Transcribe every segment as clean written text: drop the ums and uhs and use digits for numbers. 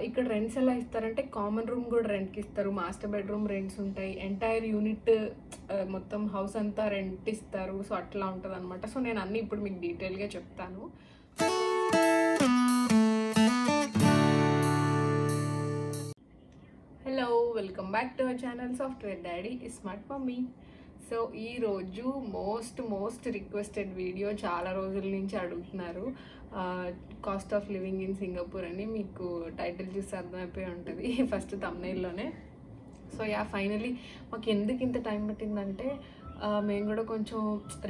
ఇక్కడ రెంట్స్ ఎలా ఇస్తారంటే కామన్ రూమ్ కూడా రెంట్కి ఇస్తారు, మాస్టర్ బెడ్రూమ్ రెంట్స్ ఉంటాయి, ఎంటైర్ యూనిట్ మొత్తం హౌస్ అంతా రెంట్ ఇస్తారు. సో అట్లా ఉంటుంది అనమాట. సో నేను అన్నీ ఇప్పుడు మీకు డీటెయిల్గా చెప్తాను. Hello, welcome back to our channel software daddy smart mummy. So ఈరోజు మోస్ట్ రిక్వెస్టెడ్ వీడియో, చాలా రోజుల నుంచి అడుగుతున్నారు, cost of living in Singapore అని. మీకు టైటిల్ చూసి అర్థమైపోయి ఉంటుంది ఫస్ట్ థంబ్నెయిల్లోనే. సో ఫైనలీ మాకు ఎందుకు ఇంత టైం పట్టిందంటే మేము కూడా కొంచెం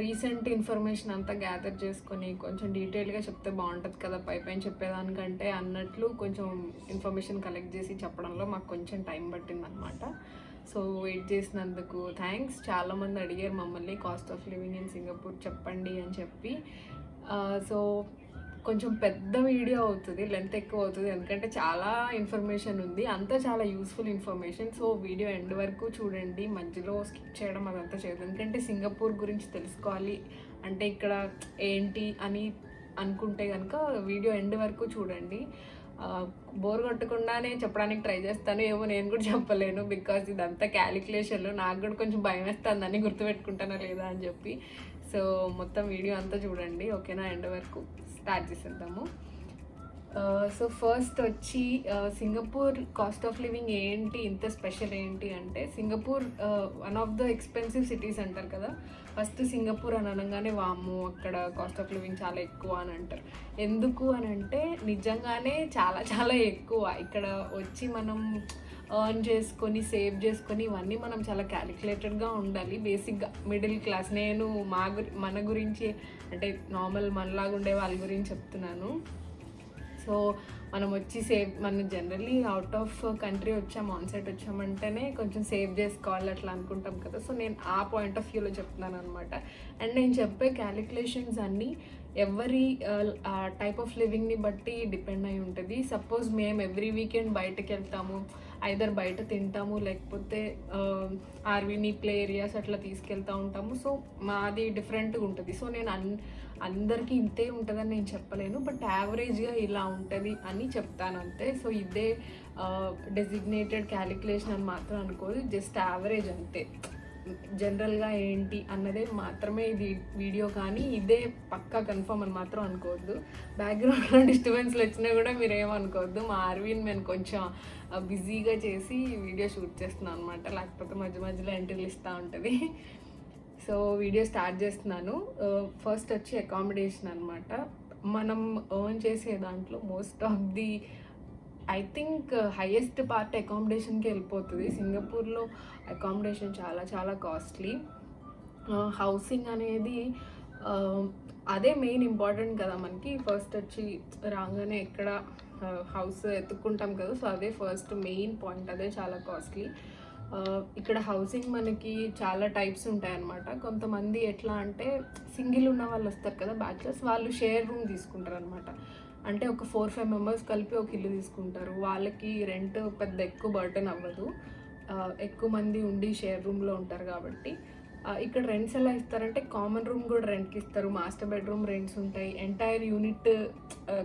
రీసెంట్ ఇన్ఫర్మేషన్ అంతా గ్యాదర్ చేసుకొని కొంచెం డీటెయిల్గా చెప్తే బాగుంటుంది కదా పైపైన చెప్పేదానికంటే అన్నట్లు కొంచెం ఇన్ఫర్మేషన్ కలెక్ట్ చేసి చెప్పడంలో మాకు కొంచెం టైం పట్టిందనమాట. సో వెయిట్ చేసినందుకు థ్యాంక్స్. చాలామంది అడిగారు మమ్మల్ని cost of living in Singapore చెప్పండి అని చెప్పి. సో కొంచెం పెద్ద వీడియో అవుతుంది, లెంత్ ఎక్కువ అవుతుంది, ఎందుకంటే చాలా ఇన్ఫర్మేషన్ ఉంది, అంతా చాలా useful information. So video end వరకు చూడండి, మధ్యలో స్కిప్ చేయడం అదంతా చేయదు. ఎందుకంటే సింగపూర్ గురించి తెలుసుకోవాలి అంటే ఇక్కడ ఏంటి అని అనుకుంటే కనుక వీడియో ఎండ్ వరకు చూడండి. బోర్ కొట్టకుండానే చెప్పడానికి ట్రై చేస్తాను, ఏమో నేను కూడా చెప్పలేను, బికాజ్ ఇదంతా క్యాలిక్యులేషన్లు. నాకు కూడా కొంచెం భయం వేస్తుంది అని గుర్తుపెట్టుకుంటానా లేదా అని చెప్పి. సో మొత్తం వీడియో అంతా చూడండి, ఓకేనా? ఎండ్ వరకు స్టార్ట్ చేసేద్దాము. సో ఫస్ట్ వచ్చి సింగపూర్ కాస్ట్ ఆఫ్ లివింగ్ ఏంటి, ఇంత స్పెషల్ ఏంటి అంటే, Singapore one of the expensive cities అంటారు కదా. ఫస్ట్ సింగపూర్ అని అనగానే వాము అక్కడ కాస్ట్ ఆఫ్ లివింగ్ చాలా ఎక్కువ అని అంటారు. ఎందుకు అని అంటే నిజంగానే చాలా చాలా ఎక్కువ. ఇక్కడ వచ్చి మనం ఎర్న్ చేసుకొని సేవ్ చేసుకొని ఇవన్నీ మనం చాలా క్యాలిక్యులేటెడ్గా ఉండాలి. బేసిక్గా మిడిల్ క్లాస్, నేను మన గురించి అంటే నార్మల్ మనలాగా ఉండే వాళ్ళ గురించి చెప్తున్నాను. సో మనం వచ్చి మనం జనరల్లీ అవుట్ ఆఫ్ కంట్రీ వచ్చాము, ఆన్సైట్ వచ్చామంటేనే కొంచెం సేవ్ చేసుకోవాలి అట్లా అనుకుంటాం కదా. సో నేను ఆ పాయింట్ ఆఫ్ వ్యూలో చెప్తున్నాను అనమాట. అండ్ నేను చెప్పే క్యాలిక్యులేషన్స్ అన్నీ ఎవరి టైప్ ఆఫ్ లివింగ్ని బట్టి డిపెండ్ అయి ఉంటుంది. సపోజ్ మేము ఎవ్రీ వీకెండ్ బయటకు వెళ్తాము, ఐదర్ బయట తింటాము లేకపోతే ఆర్వీని ప్లే ఏరియాస్ అట్లా తీసుకెళ్తూ ఉంటాము. సో మాది డిఫరెంట్గా ఉంటుంది. సో నేను అందరికీ ఇంతే ఉంటుందని నేను చెప్పలేను, బట్ యావరేజ్గా ఇలా ఉంటుంది అని చెప్తాను అంతే. సో ఇదే డెసిగ్నేటెడ్ క్యాలిక్యులేషన్ అని మాత్రం అనుకోదు, జస్ట్ యావరేజ్ అంతే. జనరల్గా ఏంటి అన్నదే మాత్రమే ఇది వీడియో, కానీ ఇదే పక్కా కన్ఫర్మ్ అని మాత్రం అనుకోవద్దు. బ్యాక్గ్రౌండ్లో డిస్టర్బెన్స్లు వచ్చినా కూడా మీరు ఏమనుకోవద్దు. మా ఆర్వీని నేను కొంచెం బిజీగా చేసి వీడియో షూట్ చేస్తున్నాను అనమాట, లేకపోతే మధ్యలో ఎంట్రీలు ఇస్తూ ఉంటుంది. సో వీడియో స్టార్ట్ చేస్తున్నాను. ఫస్ట్ వచ్చి అకామిడేషన్ అనమాట. మనం ఎర్న్ చేసే దాంట్లో most of the I think highest part అకామిడేషన్కి వెళ్ళిపోతుంది. సింగపూర్లో అకామిడేషన్ చాలా చాలా కాస్ట్లీ. హౌసింగ్ అనేది అదే మెయిన్ ఇంపార్టెంట్ కదా మనకి. ఫస్ట్ వచ్చి రాగానే ఎక్కడ హౌస్ ఎత్తుక్కుంటాం కదా, సో అదే ఫస్ట్ మెయిన్ పాయింట్, అదే చాలా కాస్ట్లీ. ఇక్కడ హౌసింగ్ మనకి చాలా టైప్స్ ఉంటాయన్నమాట. కొంతమంది ఎట్లా అంటే సింగిల్ ఉన్న వాళ్ళు వస్తారు కదా, బ్యాచిలర్స్, వాళ్ళు షేర్ రూమ్ తీసుకుంటారు అనమాట. అంటే ఒక 4-5 మెంబర్స్ కలిపి ఒక ఇల్లు తీసుకుంటారు. వాళ్ళకి రెంట్ పెద్ద ఎక్కువ బర్డెన్ అవ్వదు, ఎక్కువ మంది ఉండి షేర్ రూమ్లో ఉంటారు కాబట్టి. ఇక్కడ రెంట్స్ ఎలా ఇస్తారంటే కామన్ రూమ్ కూడా రెంట్కి ఇస్తారు, మాస్టర్ బెడ్రూమ్ రెంట్స్ ఉంటాయి, ఎంటైర్ యూనిట్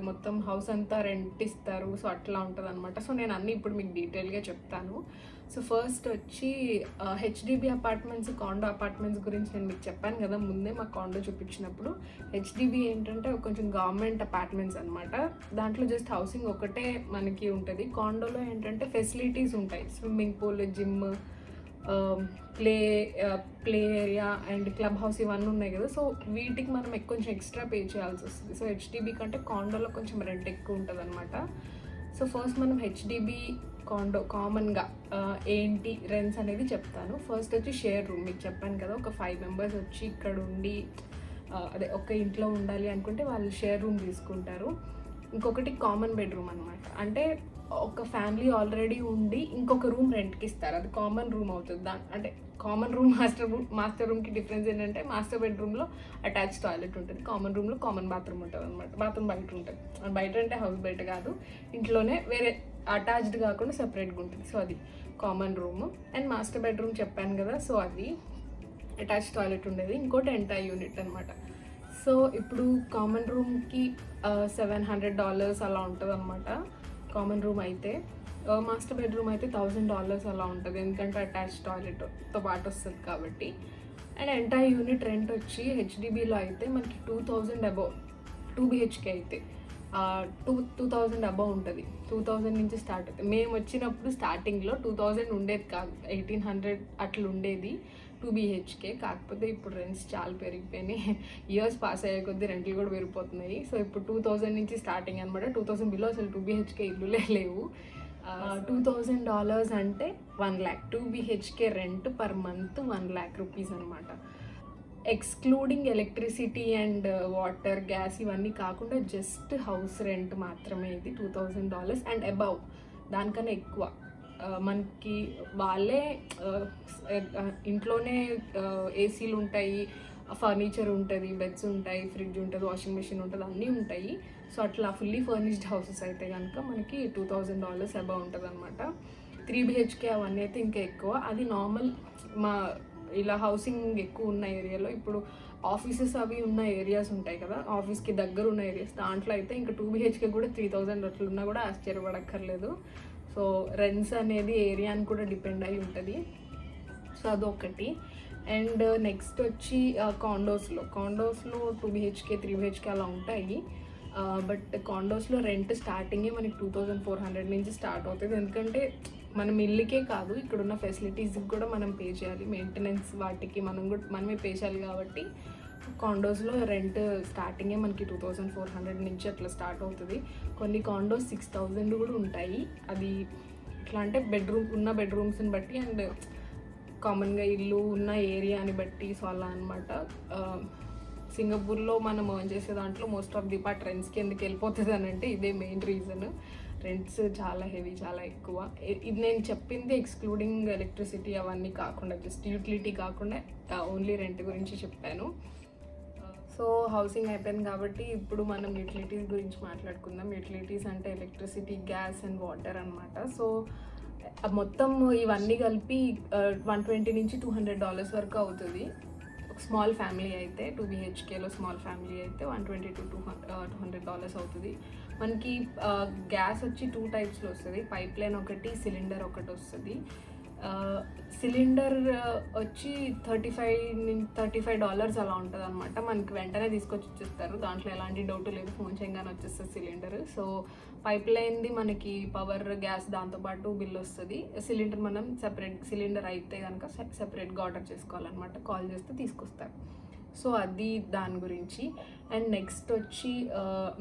మొత్తం హౌస్ అంతా రెంట్ ఇస్తారు. సో అట్లా ఉంటుంది అనమాట. సో నేను అన్నీ ఇప్పుడు మీకు డీటెయిల్గా చెప్తాను. సో ఫస్ట్ వచ్చి హెచ్డిబి అపార్ట్మెంట్స్, కాండో అపార్ట్మెంట్స్ గురించి నేను మీకు చెప్పాను కదా ముందే మా కాండో చూపించినప్పుడు. హెచ్డిబి ఏంటంటే కొంచెం గవర్నమెంట్ అపార్ట్మెంట్స్ అనమాట. దాంట్లో జస్ట్ హౌసింగ్ ఒకటే మనకి ఉంటుంది. కాండోలో ఏంటంటే ఫెసిలిటీస్ ఉంటాయి, swimming pool, gym, play area and club house ఇవన్నీ ఉన్నాయి కదా. సో వీటికి మనం కొంచెం ఎక్స్ట్రా పే చేయాల్సి వస్తుంది. సో హెచ్డిబి కంటే కాండోలో కొంచెం రెంట్ ఎక్కువ ఉంటుంది అనమాట. సో ఫస్ట్ మనం హెచ్డిబి కాండో కామన్గా ఏంటి రెంట్స్ అనేది చెప్తాను. ఫస్ట్ వచ్చి షేర్ రూమ్, మీకు చెప్పాను కదా ఒక 5 మెంబర్స్ వచ్చి ఇక్కడ ఉండి అదే ఒక ఇంట్లో ఉండాలి అనుకుంటే వాళ్ళు షేర్ రూమ్ తీసుకుంటారు. ఇంకొకటి కామన్ బెడ్రూమ్ అనమాట. అంటే ఒక ఫ్యామిలీ ఆల్రెడీ ఉండి ఇంకొక రూమ్ రెంట్కి ఇస్తారు, అది కామన్ రూమ్ అవుతుంది. అంటే కామన్ రూమ్ మాస్టర్ రూమ్కి డిఫరెన్స్ ఏంటంటే మాస్టర్ బెడ్రూమ్లో అటాచ్ టాయిలెట్ ఉంటుంది, కామన్ రూమ్లో కామన్ బాత్రూమ్ ఉంటుంది అనమాట. బాత్రూమ్ బయట ఉంటుంది, బయట అంటే హౌస్ బయట కాదు, ఇంట్లోనే వేరే అటాచ్డ్ కాకుండా సెపరేట్గా ఉంటుంది. సో అది common room. And master bedroom చెప్పాను కదా, సో అది అటాచ్ టాయిలెట్ ఉండేది. ఇంకోటి ఎంటైర్ యూనిట్ అనమాట. సో ఇప్పుడు కామన్ రూమ్కి $700 అలా ఉంటుంది అనమాట. కామన్ రూమ్ అయితే. మాస్టర్ బెడ్రూమ్ అయితే $1000 అలా ఉంటుంది, ఎందుకంటే అటాచ్ టాయిలెట్తో పాటు వస్తుంది కాబట్టి. అండ్ ఎంటైర్ యూనిట్ రెంట్ వచ్చి హెచ్డిబిలో అయితే మనకి 2000 అబౌవ్, 2 BHK అయితే 2000 అబౌవ్ ఉంటుంది. 2000 నుంచి స్టార్ట్ అవుతుంది. మేము వచ్చినప్పుడు స్టార్టింగ్లో 2000 ఉండేది కాదు, 1800 అట్లా ఉండేది 2 BHK. కాకపోతే ఇప్పుడు రెంట్స్ చాలా పెరిగిపోయినాయి, ఇయర్స్ పాస్ అయ్యే కొద్దీ రెంట్లు కూడా పెరిగిపోతున్నాయి. సో ఇప్పుడు 2000 నుంచి స్టార్టింగ్ అనమాట. 2000 బిలో అసలు 2 BHK ఇల్లులే లేవు. $2000 అంటే 1 lakh. 2 BHK rent per month 1 lakh rupees అనమాట. Excluding electricity and water, gas ఇవన్నీ కాకుండా జస్ట్ హౌస్ రెంట్ మాత్రమే ఇది $2000 అండ్ అబౌవ్. దానికన్నా ఎక్కువ మనకి వాళ్ళే ఇంట్లోనే ఏసీలు ఉంటాయి, ఫర్నిచర్ ఉంటుంది, బెడ్స్ ఉంటాయి, ఫ్రిడ్జ్ ఉంటుంది, వాషింగ్ మెషిన్ ఉంటుంది, అన్నీ ఉంటాయి. సో అట్లా ఫుల్లీ ఫర్నిష్డ్ హౌసెస్ అయితే కనుక మనకి $2000 అబౌవ్ ఉంటుంది అనమాట. 3 BHK అవన్నీ అయితే ఇంకా ఎక్కువ. అది నార్మల్ మా ఇలా హౌసింగ్ ఎక్కువ ఉన్న ఏరియాలో. ఇప్పుడు ఆఫీసెస్ అవి ఉన్న ఏరియాస్ ఉంటాయి కదా, ఆఫీస్కి దగ్గర ఉన్న ఏరియాస్, దాంట్లో అయితే ఇంకా 2 BHK కూడా 3000 అట్లున్నా కూడా ఆశ్చర్యపడక్కర్లేదు. సో రెంట్స్ అనేది ఏరియాని కూడా డిపెండ్ అయి ఉంటుంది. సో అదొకటి. అండ్ నెక్స్ట్ వచ్చి కాండోస్లో 2 BHK 3 BHK అలా ఉంటాయి. బట్ కాండోస్లో రెంట్ స్టార్టింగే మనకి 2400 నుంచి స్టార్ట్ అవుతుంది. ఎందుకంటే మనం ఇల్లుకే కాదు, ఇక్కడున్న ఫెసిలిటీస్కి కూడా మనం పే చేయాలి, మెయింటెనెన్స్ వాటికి మనమే పే చేయాలి. కాబట్టి కాండోస్లో రెంట్ స్టార్టింగే మనకి 2400 నుంచి అట్లా స్టార్ట్ అవుతుంది. కొన్ని కాండోస్ 6000 కూడా ఉంటాయి. అది ఎట్లా అంటే బెడ్రూమ్స్ని బట్టి అండ్ కామన్గా ఇల్లు ఉన్న ఏరియాని బట్టి. సో అలా అనమాట. సింగపూర్లో మనం ఎర్న్ చేసే దాంట్లో మోస్ట్ ఆఫ్ ది పార్ట్ రెంట్స్కి ఎందుకు వెళ్ళిపోతుంది అని అంటే ఇదే మెయిన్ రీజన్. రెంట్స్ చాలా హెవీ, చాలా ఎక్కువ. ఇది నేను చెప్పింది ఎక్స్క్లూడింగ్ ఎలక్ట్రిసిటీ అవన్నీ కాకుండా, జస్ట్ యూటిలిటీ కాకుండా ఓన్లీ రెంట్ గురించి చెప్పాను. సో హౌసింగ్ అయిపోయింది కాబట్టి ఇప్పుడు మనం యూటిలిటీస్ గురించి మాట్లాడుకుందాం. యూటిలిటీస్ అంటే ఎలక్ట్రిసిటీ, గ్యాస్ అండ్ వాటర్ అనమాట. సో మొత్తం ఇవన్నీ కలిపి $120 నుంచి $200 వరకు అవుతుంది. స్మాల్ ఫ్యామిలీ అయితే 2 BHKలో స్మాల్ ఫ్యామిలీ అయితే $120 to $200 అవుతుంది. మనకి గ్యాస్ వచ్చి 2 టైప్స్లో వస్తుంది. పైప్ లైన్ ఒకటి, సిలిండర్ ఒకటి వస్తుంది. సిలిండర్ వచ్చి $35 అలా ఉంటుంది అనమాట. మనకి వెంటనే తీసుకొచ్చి ఇచ్చేస్తారు, దాంట్లో ఎలాంటి డౌట్ లేదు, ఫోన్ చేయగానే వచ్చేస్తుంది సిలిండర్. సో పైప్ లైన్ది మనకి పవర్, గ్యాస్ దాంతోపాటు బిల్ వస్తుంది. సిలిండర్ మనం సెపరేట్, సిలిండర్ అయితే కనుక సెపరేట్గా ఆర్డర్ చేసుకోవాలన్నమాట, కాల్ చేస్తే తీసుకొస్తారు. సో అది దాని గురించి. అండ్ నెక్స్ట్ వచ్చి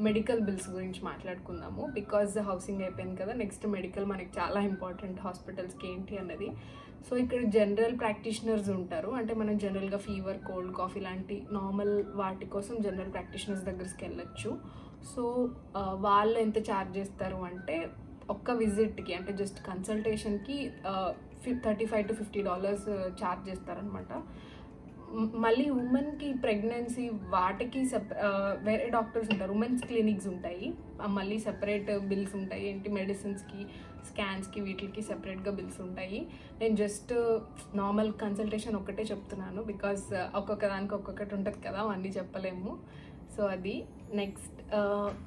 మెడికల్ బిల్స్ గురించి మాట్లాడుకుందాము. బికాజ్ హౌసింగ్ అయిపోయింది కదా, నెక్స్ట్ మెడికల్ మనకి చాలా ఇంపార్టెంట్ హాస్పిటల్స్కి ఏంటి అన్నది. సో ఇక్కడ జనరల్ ప్రాక్టీషనర్స్ ఉంటారు. అంటే మనం జనరల్గా ఫీవర్, కోల్డ్, కాఫీ లాంటి నార్మల్ వాటి కోసం జనరల్ ప్రాక్టీషనర్స్ దగ్గరికి వెళ్ళొచ్చు. సో వాళ్ళు ఎంత ఛార్జ్ చేస్తారు అంటే ఒక్క విజిట్కి, అంటే జస్ట్ కన్సల్టేషన్కి $35 to $50 ఛార్జ్ చేస్తారనమాట. మళ్ళీ ఉమెన్కి ప్రెగ్నెన్సీ వాటికి వేరే డాక్టర్స్ ఉంటారు, ఉమెన్స్ క్లినిక్స్ ఉంటాయి, మళ్ళీ సెపరేట్ బిల్స్ ఉంటాయి. ఏంటి మెడిసిన్స్కి, స్కాన్స్కి, వీటికి సెపరేట్గా బిల్స్ ఉంటాయి. నేను జస్ట్ నార్మల్ కన్సల్టేషన్ ఒక్కటే చెప్తున్నాను, బికాజ్ ఒక్కొక్క దానికి ఒక్కొక్కటి ఉంటుంది కదా, అవన్నీ చెప్పలేము. సో అది. నెక్స్ట్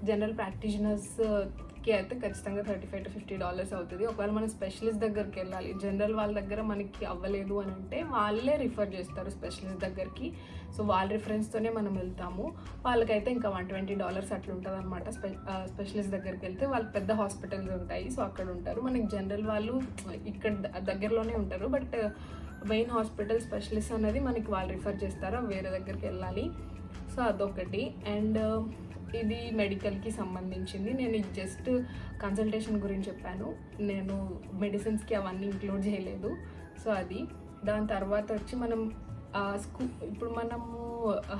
జనరల్ ప్రాక్టీషనర్స్కి అయితే ఖచ్చితంగా $35 to $50 అవుతుంది. ఒకవేళ మనం స్పెషలిస్ట్ దగ్గరికి వెళ్ళాలి, జనరల్ వాళ్ళ దగ్గర మనకి అవ్వలేదు అని అంటే వాళ్ళే రిఫర్ చేస్తారు స్పెషలిస్ట్ దగ్గరికి. సో వాళ్ళ రిఫరెన్స్తోనే మనం వెళ్తాము. వాళ్ళకైతే ఇంకా $120 అట్లా ఉంటుంది అనమాట. స్పెషలిస్ట్ దగ్గరికి వెళ్తే వాళ్ళకి పెద్ద హాస్పిటల్స్ ఉంటాయి, సో అక్కడ ఉంటారు. మనకి జనరల్ వాళ్ళు ఇక్కడ దగ్గరలోనే ఉంటారు, బట్ మెయిన్ హాస్పిటల్ స్పెషలిస్ట్ అనేది మనకి వాళ్ళు రిఫర్ చేస్తారో వేరే దగ్గరికి వెళ్ళాలి. సో అదొకటి. అండ్ ఇది మెడికల్కి సంబంధించింది. నేను జస్ట్ కన్సల్టేషన్ గురించి చెప్పాను, నేను మెడిసిన్స్కి అవన్నీ ఇంక్లూడ్ చేయలేదు. సో అది. దాని తర్వాత వచ్చి మనం ఇప్పుడు మనము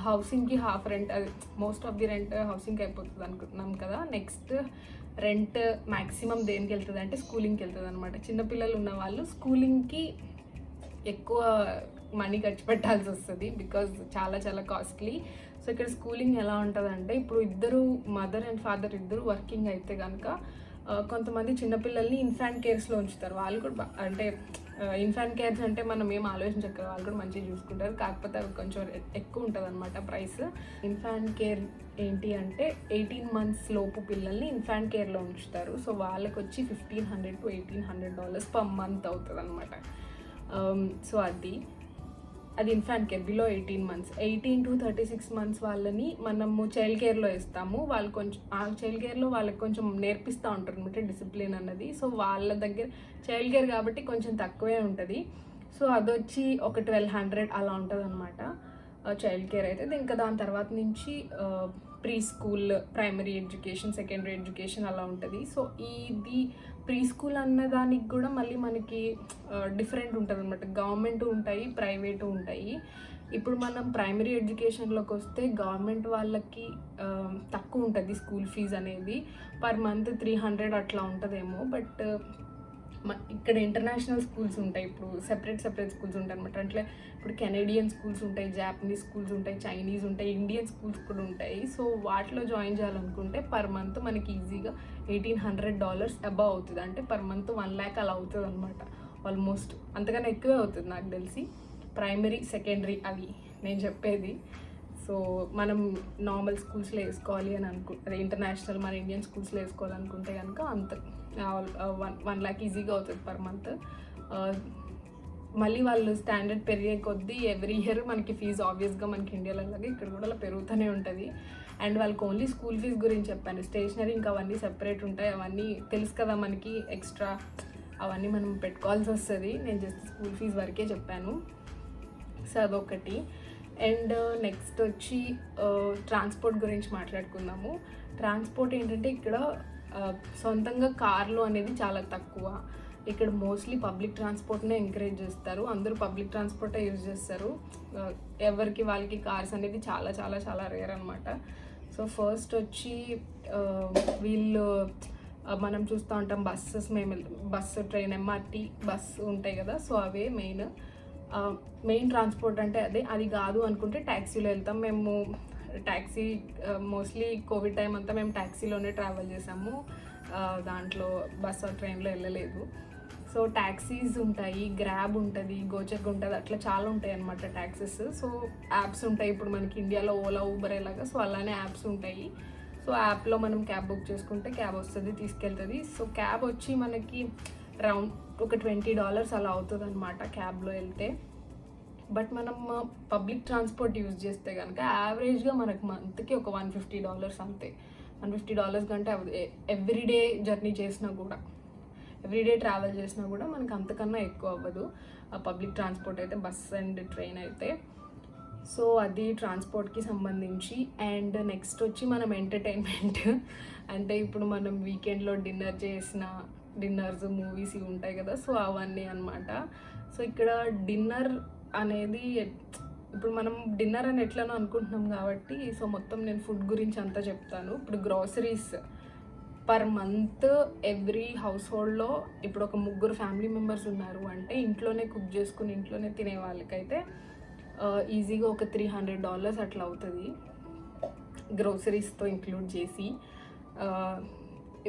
హౌసింగ్కి హాఫ్ రెంట్, అది మోస్ట్ ఆఫ్ ది రెంట్ హౌసింగ్కి అయిపోతుంది అనుకుంటున్నాం కదా. నెక్స్ట్ రెంట్ మ్యాక్సిమం దేనికి వెళ్తుంది అంటే స్కూలింగ్కి వెళ్తుంది అనమాట. చిన్నపిల్లలు ఉన్న వాళ్ళు స్కూలింగ్కి ఎక్కువ మనీ ఖర్చు పెట్టాల్సి వస్తుంది, బికాజ్ చాలా చాలా కాస్ట్లీ. సో ఇక్కడ స్కూలింగ్ ఎలా ఉంటుందంటే, ఇప్పుడు ఇద్దరు మదర్ అండ్ ఫాదర్ ఇద్దరు వర్కింగ్ అయితే కనుక కొంతమంది చిన్నపిల్లల్ని ఇన్ఫాంట్ కేర్స్లో ఉంచుతారు. వాళ్ళు కూడా అంటే ఇన్ఫాంట్ కేర్స్ అంటే మనం ఏం ఆలోచించక్కర్, వాళ్ళు కూడా మంచిగా చూసుకుంటారు. కాకపోతే అవి కొంచెం ఎక్కువ ఉంటుంది అనమాట ప్రైస్. ఇన్ఫాంట్ కేర్ ఏంటి అంటే 18 months లోపు పిల్లల్ని ఇన్ఫాంట్ కేర్లో ఉంచుతారు. సో వాళ్ళకి వచ్చి $1,500 to $1,800 per month అవుతుంది అనమాట. సో అది infant care below 18 months. 18 to 36 months వాళ్ళని మనము చైల్డ్ కేర్లో ఇస్తాము. వాళ్ళు కొంచెం ఆ చైల్డ్ కేర్లో వాళ్ళకి కొంచెం నేర్పిస్తూ ఉంటారు అనమాట డిసిప్లిన్ అన్నది. సో వాళ్ళ దగ్గర చైల్డ్ కేర్ కాబట్టి కొంచెం తక్కువే ఉంటుంది. సో అదొచ్చి ఒక 1,200 అలా ఉంటుంది అనమాట చైల్డ్ కేర్ అయితే. ఇంకా దాని తర్వాత నుంచి pre school, primary education, secondary education అలా ఉంటుంది. సో ఇది ప్రీ స్కూల్ అన్నదానికి కూడా మళ్ళీ మనకి డిఫరెంట్ ఉంటుంది అనమాట. గవర్నమెంట్ ఉంటాయి, ప్రైవేటు ఉంటాయి. ఇప్పుడు మనం ప్రైమరీ ఎడ్యుకేషన్లోకి వస్తే గవర్నమెంట్ వాళ్ళకి తక్కువ ఉంటుంది స్కూల్ ఫీజు అనేది. పర్ మంత్ 300 అట్లా ఉంటుందేమో. బట్ ఇక్కడ ఇంటర్నేషనల్ స్కూల్స్ ఉంటాయి, ఇప్పుడు సెపరేట్ స్కూల్స్ ఉంటాయి అనమాట. అంటే ఇప్పుడు కెనేడియన్ స్కూల్స్ ఉంటాయి, జాపనీస్ స్కూల్స్ ఉంటాయి, చైనీస్ ఉంటాయి, ఇండియన్ స్కూల్స్ కూడా ఉంటాయి. సో వాటిలో జాయిన్ చేయాలనుకుంటే పర్ మంత్ మనకి ఈజీగా $1,800 అబవ్ అవుతుంది. అంటే పర్ మంత్ 1 lakh అలా అవుతుంది అనమాట. ఆల్మోస్ట్ అంతకన్నా ఎక్కువే అవుతుంది నాకు తెలిసి. ప్రైమరీ, సెకండరీ అవి నేను చెప్పేది. సో మనం నార్మల్ స్కూల్స్లో వేసుకోవాలి అని అదే ఇంటర్నేషనల్ మన ఇండియన్ స్కూల్స్లో వేసుకోవాలనుకుంటే కనుక అంత 1 lakh ఈజీగా అవుతుంది పర్ మంత్. మళ్ళీ వాళ్ళు స్టాండర్డ్ పెరిగే కొద్దీ ఎవ్రీ ఇయర్ మనకి ఫీజు ఆబ్వియస్గా మనకి ఇండియాలో అలాగే ఇక్కడ కూడా అలా పెరుగుతూనే ఉంటుంది. అండ్ వాళ్ళకి ఓన్లీ స్కూల్ ఫీజు గురించి చెప్పాను. స్టేషనరీ ఇంకా అవన్నీ సెపరేట్ ఉంటాయి. అవన్నీ తెలుసు కదా మనకి, ఎక్స్ట్రా అవన్నీ మనం పెట్టుకోవాల్సి వస్తుంది. నేను జస్ట్ స్కూల్ ఫీజు వరకే చెప్పాను. సో అదొకటి. అండ్ నెక్స్ట్ వచ్చి ట్రాన్స్పోర్ట్ గురించి మాట్లాడుకుందాము. ట్రాన్స్పోర్ట్ ఏంటంటే ఇక్కడ సొంతంగా కార్లు అనేది చాలా తక్కువ. ఇక్కడ మోస్ట్లీ పబ్లిక్ ట్రాన్స్పోర్ట్నే ఎంకరేజ్ చేస్తారు. అందరూ పబ్లిక్ ట్రాన్స్పోర్టే యూజ్ చేస్తారు. ఎవరికి వాళ్ళకి కార్స్ అనేది చాలా చాలా చాలా రేర్ అనమాట. సో ఫస్ట్ వచ్చి వీళ్ళు మనం చూస్తూ ఉంటాం buses, bus, train, MRT bus ఉంటాయి కదా. సో అవే మెయిన్ ట్రాన్స్పోర్ట్ అంటే అది కాదు అనుకుంటే ట్యాక్సీలో వెళ్తాం మేము. ట్యాక్సీ మోస్ట్లీ కోవిడ్ టైం అంతా మేము ట్యాక్సీలోనే ట్రావెల్ చేసాము. దాంట్లో బస్ ట్రైన్లో వెళ్ళలేదు. సో ట్యాక్సీస్ ఉంటాయి, గ్రాబ్ ఉంటుంది, గోచెక్ ఉంటుంది, అట్లా చాలా ఉంటాయి అన్నమాట ట్యాక్సీస్. సో యాప్స్ ఉంటాయి ఇప్పుడు మనకి ఇండియాలో ఓలా, ఊబర్ ఎలాగా. సో అలానే యాప్స్ ఉంటాయి. సో యాప్లో మనం క్యాబ్ బుక్ చేసుకుంటే క్యాబ్ వస్తుంది, తీసుకెళ్తుంది. సో క్యాబ్ వచ్చి మనకి రౌండ్ ఒక $20 అలా అవుతుంది అనమాట క్యాబ్లో వెళ్తే. బట్ మనం పబ్లిక్ ట్రాన్స్పోర్ట్ యూజ్ చేస్తే కనుక యావరేజ్గా మనకు మంత్కి ఒక $150 అంతే. $150 కంటే ఎవ్రీడే జర్నీ చేసినా కూడా, ఎవ్రీడే ట్రావెల్ చేసినా కూడా మనకు అంతకన్నా ఎక్కువ అవ్వదు పబ్లిక్ ట్రాన్స్పోర్ట్ అయితే, బస్ అండ్ ట్రైన్ అయితే. సో అది ట్రాన్స్పోర్ట్కి సంబంధించి. అండ్ నెక్స్ట్ వచ్చి మనం ఎంటర్టైన్మెంట్ అంటే ఇప్పుడు మనం వీకెండ్లో డిన్నర్స్, మూవీస్ ఇవి ఉంటాయి కదా. సో అవన్నీ అనమాట. సో ఇక్కడ డిన్నర్ అనేది ఇప్పుడు మనం డిన్నర్ అని ఎట్లనో అనుకుంటున్నాం కాబట్టి, సో మొత్తం నేను ఫుడ్ గురించి అంతా చెప్తాను. ఇప్పుడు groceries per month every house హోల్డ్లో ఇప్పుడు ఒక 3 ఫ్యామిలీ మెంబర్స్ ఉన్నారు అంటే ఇంట్లోనే కుక్ చేసుకుని ఇంట్లోనే తినే వాళ్ళకైతే ఈజీగా ఒక $300 అట్లా అవుతుంది గ్రోసరీస్తో ఇంక్లూడ్ చేసి.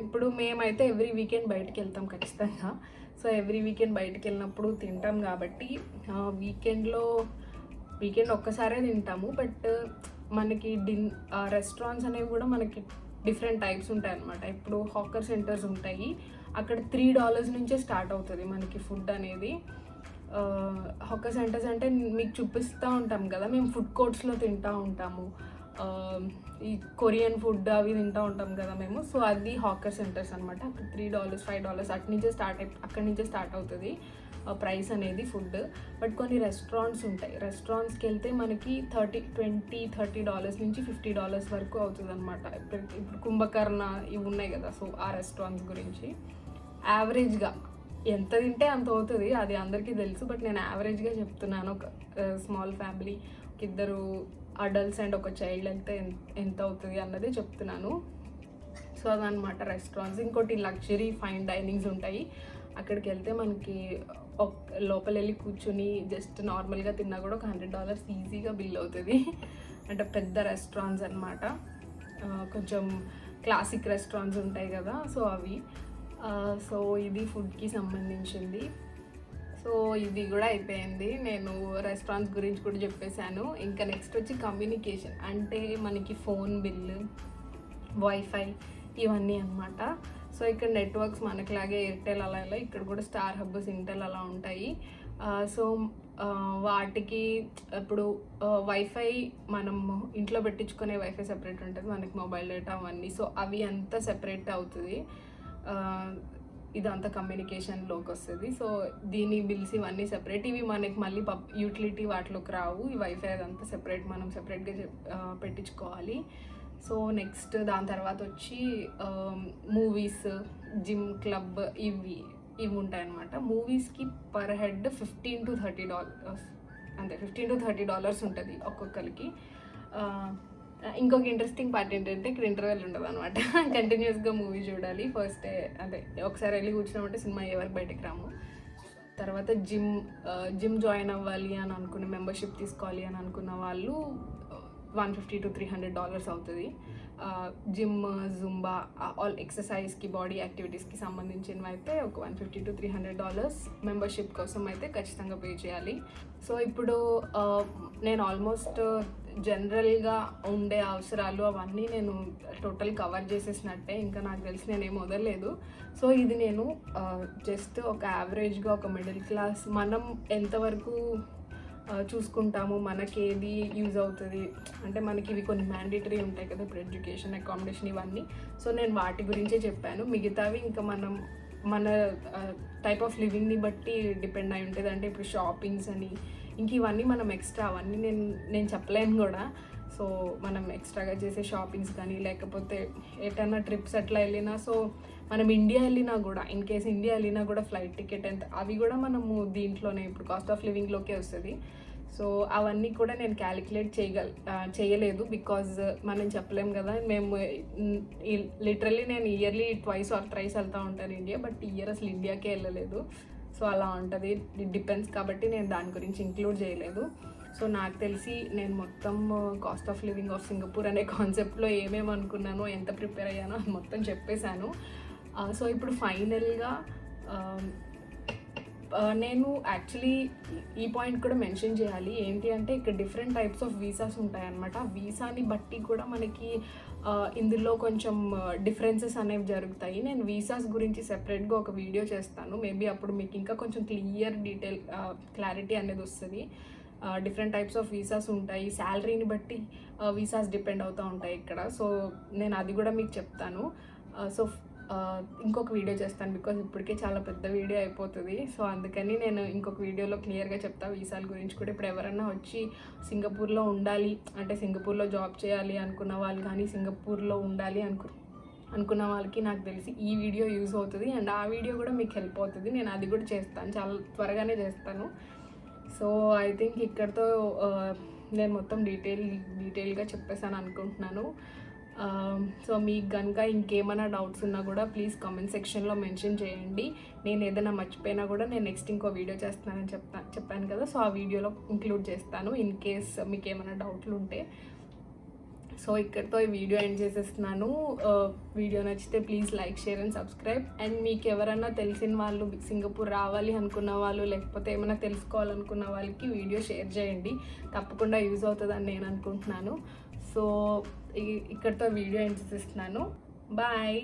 ఇప్పుడు మేమైతే ఎవ్రీ వీకెండ్ బయటకు వెళ్తాం ఖచ్చితంగా. సో ఎవ్రీ వీకెండ్ బయటకు వెళ్ళినప్పుడు తింటాం కాబట్టి వీకెండ్ ఒక్కసారే తింటాము. బట్ మనకి రెస్టారెంట్స్ అనేవి కూడా మనకి డిఫరెంట్ టైప్స్ ఉంటాయి అన్నమాట. ఇప్పుడు హాకర్ సెంటర్స్ ఉంటాయి, అక్కడ $3 నుంచే స్టార్ట్ అవుతుంది మనకి ఫుడ్ అనేది. హాకర్ సెంటర్స్ అంటే మీకు చూపిస్తూ ఉంటాం కదా, మేము ఫుడ్ కోర్ట్స్లో తింటూ ఉంటాము, ఈ కొరియన్ ఫుడ్ అవి తింటూ ఉంటాం కదా మేము. సో అది హాకర్ సెంటర్స్ అనమాట. అక్కడ $3, $5 అక్కడి నుంచే స్టార్ట్ అవుతుంది ప్రైస్ అనేది ఫుడ్. బట్ కొన్ని రెస్టారెంట్స్ ఉంటాయి, రెస్టారెంట్స్కి వెళ్తే మనకి $30 నుంచి $50 వరకు అవుతుంది అనమాట. ఇప్పుడు కుంభకర్ణ ఇవి ఉన్నాయి కదా. సో ఆ రెస్టారెంట్స్ గురించి యావరేజ్గా ఎంత తింటే అంత అవుతుంది, అది అందరికీ తెలుసు. బట్ నేను యావరేజ్గా చెప్తున్నాను. ఒక స్మాల్ ఫ్యామిలీ, 2 అడల్ట్స్ అండ్ ఒక చైల్డ్ అయితే ఎంత అవుతుంది అన్నది చెప్తున్నాను. సో అదనమాట రెస్టారెంట్స్. ఇంకోటి లగ్జరీ ఫైన్ డైనింగ్స్ ఉంటాయి, అక్కడికి వెళ్తే మనకి లోపల వెళ్ళి కూర్చుని జస్ట్ నార్మల్గా తిన్నా కూడా ఒక $100 ఈజీగా బిల్ అవుతుంది. అంటే పెద్ద రెస్టారెంట్స్ అనమాట, కొంచెం క్లాసిక్ రెస్టారెంట్స్ ఉంటాయి కదా. సో అవి సో ఇది ఫుడ్కి సంబంధించింది. సో ఇది కూడా అయిపోయింది. నేను రెస్టారెంట్స్ గురించి కూడా చెప్పేశాను. ఇంకా నెక్స్ట్ వచ్చి కమ్యూనికేషన్, అంటే మనకి ఫోన్ బిల్లు, వైఫై ఇవన్నీ అనమాట. సో ఇక్కడ నెట్వర్క్స్ మనకిలాగే ఎయిర్టెల్ అలా ఇలా ఇక్కడ కూడా స్టార్ హబ్, సింటెల్ అలా ఉంటాయి. సో వాటికి ఇప్పుడు వైఫై మనం ఇంట్లో పెట్టించుకునే వైఫై సెపరేట్ ఉంటుంది, మనకి మొబైల్ డేటా అవన్నీ. సో అవి అంతా సెపరేట్ అవుతుంది, ఇదంతా కమ్యూనికేషన్లోకి వస్తుంది. సో దీని బిల్స్ ఇవన్నీ సెపరేట్, ఇవి మనకి మళ్ళీ యూటిలిటీ వాటిలోకి రావు. ఈ వైఫై అదంతా సెపరేట్, మనం సెపరేట్గా పెట్టించుకోవాలి. సో నెక్స్ట్ దాని తర్వాత వచ్చి మూవీస్, జిమ్, క్లబ్ ఇవి ఉంటాయన్నమాట. మూవీస్కి పర్ హెడ్ $15 to $30 అంతే, $15 to $30 ఉంటుంది ఒక్కొక్కరికి. ఇంకొక ఇంట్రెస్టింగ్ పార్ట్ ఏంటంటే ఇక్కడ ఇంటర్వెల్ ఉండదు అనమాట, కంటిన్యూస్గా మూవీ చూడాలి. ఫస్ట్ డే అదే ఒకసారి వెళ్ళి కూర్చున్నామంటే సినిమా ఏ వరకు బయటకు రాము. తర్వాత జిమ్ జాయిన్ అవ్వాలి అని అనుకునే, మెంబర్షిప్ తీసుకోవాలి అని అనుకున్న వాళ్ళు $150 to $300 అవుతుంది. జిమ్, జుంబా, ఆల్ ఎక్సర్సైజ్కి, బాడీ యాక్టివిటీస్కి సంబంధించినవి అయితే ఒక $150 to $300 మెంబర్షిప్ కోసం అయితే ఖచ్చితంగా పే చేయాలి. సో ఇప్పుడు నేను ఆల్మోస్ట్ జనరల్గా ఉండే అవసరాలు అవన్నీ నేను టోటల్ కవర్ చేసేసినట్టే, ఇంకా నాకు తెలిసి నేనేం వదలలేదు. సో ఇది నేను జస్ట్ ఒక యావరేజ్గా ఒక మిడిల్ క్లాస్ మనం ఎంతవరకు చూసుకుంటాము, మనకి ఏది యూజ్ అవుతుంది అంటే మనకి ఇవి కొన్ని మ్యాండేటరీ ఉంటాయి కదా, ఇప్పుడు ఎడ్యుకేషన్, అకామిడేషన్ ఇవన్నీ. సో నేను వాటి గురించే చెప్పాను. మిగతావి ఇంకా మన టైప్ ఆఫ్ లివింగ్ని బట్టి డిపెండ్ అయి ఉంటుంది. అంటే ఇప్పుడు షాపింగ్స్ అని ఇంక ఇవన్నీ మనం ఎక్స్ట్రా అవన్నీ నేను చెప్పలేను కూడా. సో మనం ఎక్స్ట్రాగా చేసే షాపింగ్స్ కానీ లేకపోతే ఎటన్నా ట్రిప్స్ అట్లా వెళ్ళినా, సో మనం ఇండియా వెళ్ళినా కూడా, ఇన్ కేస్ ఇండియా వెళ్ళినా కూడా ఫ్లైట్ టికెట్ ఎంత అవి కూడా మనము దీంట్లోనే ఇప్పుడు కాస్ట్ ఆఫ్ లివింగ్లోకే వస్తుంది. సో అవన్నీ కూడా నేను క్యాలిక్యులేట్ చేయలేదు, బికాజ్ మనం చెప్పలేం కదా. మేము లిటరల్లీ నేను ఇయర్లీ 2 or 3 వెళ్తూ ఉంటాను ఇండియా, బట్ ఇయర్ అసలు ఇండియాకే వెళ్ళలేదు. సో అలా ఉంటుంది, డిపెండ్స్. కాబట్టి నేను దాని గురించి ఇంక్లూడ్ చేయలేదు. సో నాకు తెలిసి నేను మొత్తం cost of living of Singapore అనే కాన్సెప్ట్లో ఏమేమి అనుకున్నానో, ఎంత ప్రిపేర్ అయ్యానో అది మొత్తం చెప్పేశాను. సో ఇప్పుడు ఫైనల్గా నేను యాక్చువల్లీ ఈ పాయింట్ కూడా మెన్షన్ చేయాలి. ఏంటి అంటే ఇక్కడ డిఫరెంట్ టైప్స్ ఆఫ్ వీసాస్ ఉంటాయన్నమాట. వీసాని బట్టి కూడా మనకి ఇందులో కొంచెం డిఫరెన్సెస్ అనేవి జరుగుతాయి. నేను వీసాస్ గురించి సెపరేట్గా ఒక వీడియో చేస్తాను. మేబీ అప్పుడు మీకు ఇంకా కొంచెం క్లారిటీ అనేది వస్తుంది. డిఫరెంట్ టైప్స్ ఆఫ్ వీసాస్ ఉంటాయి, శాలరీని బట్టి వీసాస్ డిపెండ్ అవుతూ ఉంటాయి ఇక్కడ. సో నేను అది కూడా మీకు చెప్తాను. సో ఇంకొక వీడియో చేస్తాను, బికాజ్ ఇప్పటికే చాలా పెద్ద వీడియో అయిపోతుంది. సో అందుకని నేను ఇంకొక వీడియోలో క్లియర్గా చెప్తాను వీసాల గురించి కూడా. ఇప్పుడు ఎవరైనా వచ్చి సింగపూర్లో ఉండాలి అంటే, సింగపూర్లో జాబ్ చేయాలి అనుకున్న వాళ్ళు కానీ, సింగపూర్లో ఉండాలి అనుకున్న వాళ్ళకి నాకు తెలిసి ఈ వీడియో యూజ్ అవుతుంది. అండ్ ఆ వీడియో కూడా మీకు హెల్ప్ అవుతుంది. నేను అది కూడా చేస్తాను, చాలా త్వరగానే చేస్తాను. సో ఐ థింక్ ఇక్కడితో నేను మొత్తం డీటెయిల్గా చెప్పేసాను అనుకుంటున్నాను. సో మీకు కనుక ఇంకేమైనా డౌట్స్ ఉన్నా కూడా ప్లీజ్ కామెంట్ సెక్షన్లో మెన్షన్ చేయండి. నేను ఏదైనా మర్చిపోయినా కూడా నేను నెక్స్ట్ ఇంకో వీడియో చేస్తానని చెప్పాను కదా, సో ఆ వీడియోలో ఇంక్లూడ్ చేస్తాను ఇన్ కేస్ మీకు ఏమైనా డౌట్లు ఉంటే. సో ఇక్కడితో ఈ వీడియో ఎండ్ చేసేస్తున్నాను. వీడియో నచ్చితే please like, share and subscribe. And మీకు ఎవరైనా తెలిసిన వాళ్ళు సింగపూర్ రావాలి అనుకున్న వాళ్ళు, లేకపోతే ఏమైనా తెలుసుకోవాలనుకున్న వాళ్ళకి వీడియో షేర్ చేయండి, తప్పకుండా యూజ్ అవుతుందని నేను అనుకుంటున్నాను. సో ఇక్కడితో వీడియో ఎండ్ చేసేస్తున్నాను. బాయ్.